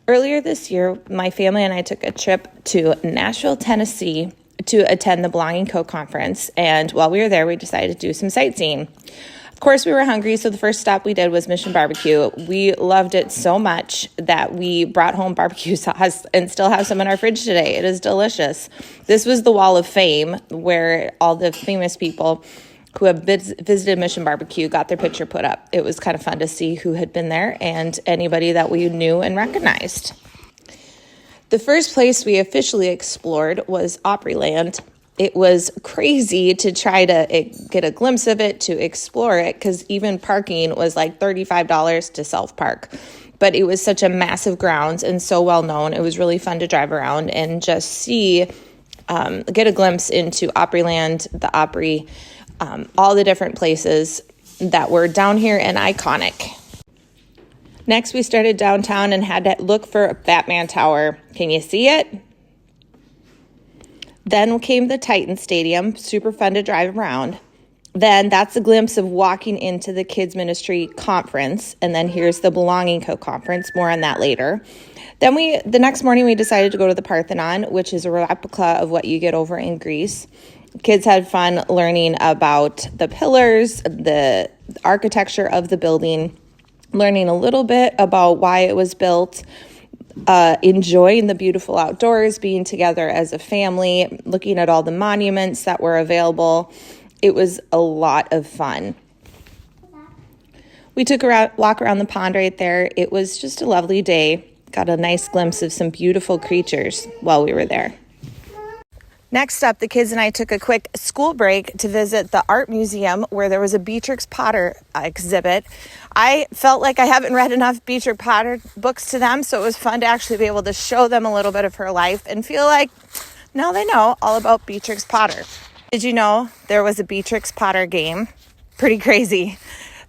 Earlier this year, my family and I took a trip to Nashville, Tennessee to attend the Belonging Co. conference, and while we were there, we decided to do some sightseeing. Of course, we were hungry, so the first stop we did was Mission Barbecue. We loved it so much that we brought home barbecue sauce and still have some in our fridge today. It is delicious. This was the Wall of Fame, where all the famous people who have visited Mission Barbecue got their picture put up. It was kind of fun to see who had been there and anybody that we knew and recognized. The first place we officially explored was Opryland. It was crazy to try to get a glimpse of it, to explore it, because even parking was like $35 to self-park. But it was such a massive grounds and so well known. It was really fun to drive around and just see, get a glimpse into Opryland, the Opry, all the different places that were down here and iconic. Next, we started downtown and had to look for Batman Tower. Can you see it? Then came the Titan Stadium, super fun to drive around. Then that's a glimpse of walking into the Kids Ministry Conference. And then here's the Belonging Co. Conference, more on that later. Then the next morning we decided to go to the Parthenon, which is a replica of what you get over in Greece. Kids had fun learning about the pillars, the architecture of the building, learning a little bit about why it was built, enjoying the beautiful outdoors, being together as a family, looking at all the monuments that were available. It was a lot of fun. We took a walk around the pond right there. It was just a lovely day. Got a nice glimpse of some beautiful creatures while we were there. Next up, the kids and I took a quick school break to visit the art museum where there was a Beatrix Potter exhibit. I felt like I haven't read enough Beatrix Potter books to them, so it was fun to actually be able to show them a little bit of her life and feel like now they know all about Beatrix Potter. Did you know there was a Beatrix Potter game? Pretty crazy.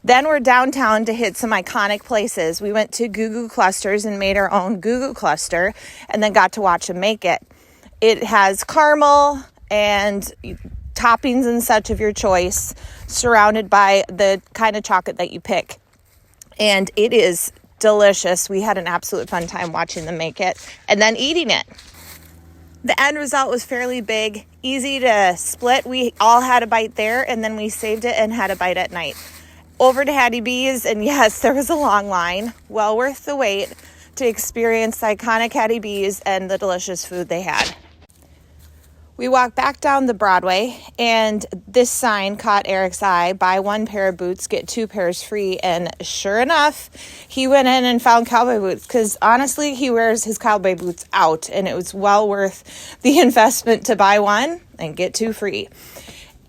Then we're downtown to hit some iconic places. We went to GooGoo Clusters and made our own GooGoo Cluster and then got to watch them make it. It has caramel and toppings and such of your choice, surrounded by the kind of chocolate that you pick. And it is delicious. We had an absolute fun time watching them make it and then eating it. The end result was fairly big, easy to split. We all had a bite there, and then we saved it and had a bite at night. Over to Hattie B's, and yes, there was a long line. Well worth the wait to experience the iconic Hattie B's and the delicious food they had. We walked back down the Broadway, and this sign caught Erik's eye: buy one pair of boots, get two pairs free. And sure enough, he went in and found cowboy boots, because honestly, he wears his cowboy boots out, and it was well worth the investment to buy one and get two free.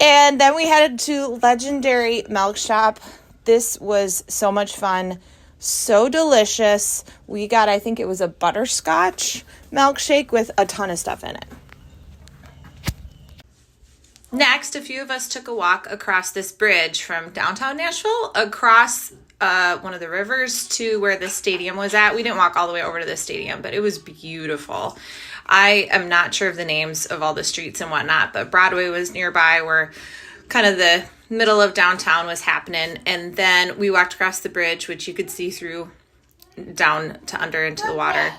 And then we headed to Legendary Milk Shop. This was so much fun, so delicious. We got, I think it was a butterscotch milkshake with a ton of stuff in it. Next, a few of us took a walk across this bridge from downtown Nashville across one of the rivers to where the stadium was at. We didn't walk all the way over to the stadium, but it was beautiful. I am not sure of the names of all the streets and whatnot, but Broadway was nearby where kind of the middle of downtown was happening. And then we walked across the bridge, which you could see through down to under into the water.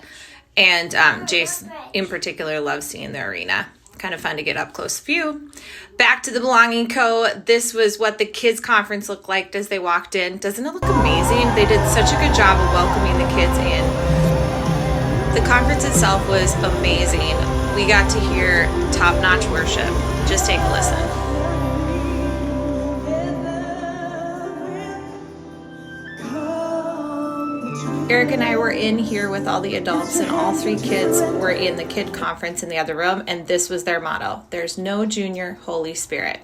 And Jace in particular loves seeing the arena. Kind of fun to get up close view. Back to the Belonging Co. This was what the kids conference looked like as they walked in. Doesn't it look amazing? They did such a good job of welcoming the kids in. The conference itself was amazing. We got to hear top-notch worship. Just take a listen. Erik and I were in here with all the adults, and all three kids were in the kid conference in the other room, and this was their motto: there's no junior Holy Spirit.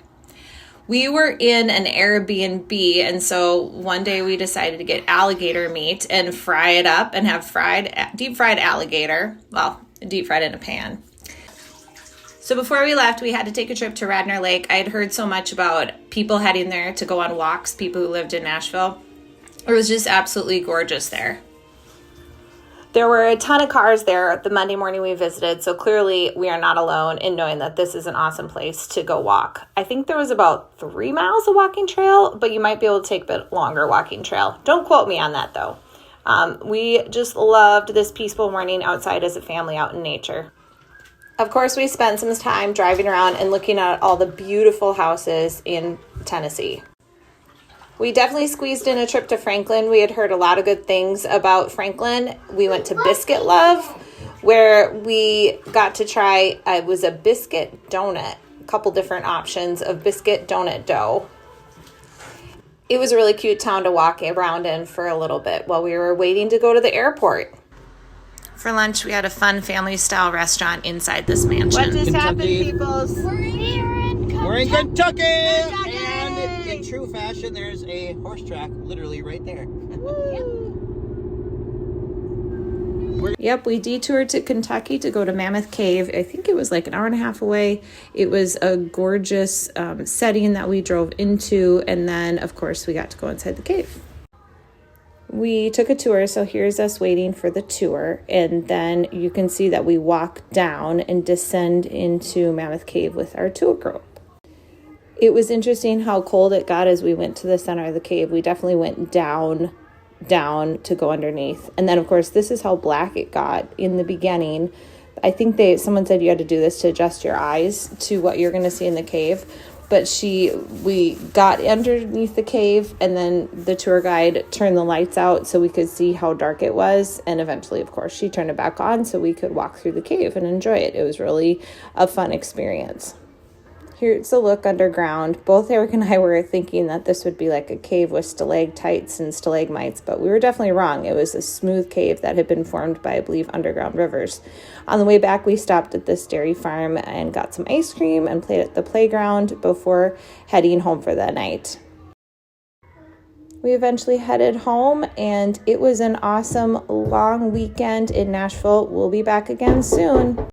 We were in an Airbnb, and so one day we decided to get alligator meat and fry it up and have deep fried alligator. Well, deep fried in a pan. So before we left, we had to take a trip to Radnor Lake. I had heard so much about people heading there to go on walks, people who lived in Nashville. It was just absolutely gorgeous there. There were a ton of cars there the Monday morning we visited, so clearly we are not alone in knowing that this is an awesome place to go walk. I think there was about 3 miles of walking trail, but you might be able to take a bit longer walking trail. Don't quote me on that, though. We just loved this peaceful morning outside as a family out in nature. Of course, we spent some time driving around and looking at all the beautiful houses in Tennessee. We definitely squeezed in a trip to Franklin. We had heard a lot of good things about Franklin. We went to Biscuit Love, where we got to try, it was a biscuit donut, a couple different options of biscuit donut dough. It was a really cute town to walk around in for a little bit while we were waiting to go to the airport. For lunch, we had a fun family-style restaurant inside this mansion. What just happened, Kentucky. peoples? We're in Kentucky! And in true fashion, there's a horse track literally right there. Yep, we detoured to Kentucky to go to Mammoth Cave. I think it was like an hour and a half away. It was a gorgeous setting that we drove into, and then, of course, we got to go inside the cave. We took a tour, so here's us waiting for the tour, and then you can see that we walk down and descend into Mammoth Cave with our tour group. It was interesting how cold it got as we went to the center of the cave. We definitely went down to go underneath. And then, of course, this is how black it got in the beginning. I think someone said you had to do this to adjust your eyes to what you're going to see in the cave. But we got underneath the cave, and then the tour guide turned the lights out so we could see how dark it was. And eventually, of course, she turned it back on so we could walk through the cave and enjoy it. It was really a fun experience. Here's a look underground. Both Erik and I were thinking that this would be like a cave with stalactites and stalagmites, but we were definitely wrong. It was a smooth cave that had been formed by, I believe, underground rivers. On the way back, we stopped at this dairy farm and got some ice cream and played at the playground before heading home for the night. We eventually headed home, and it was an awesome long weekend in Nashville. We'll be back again soon.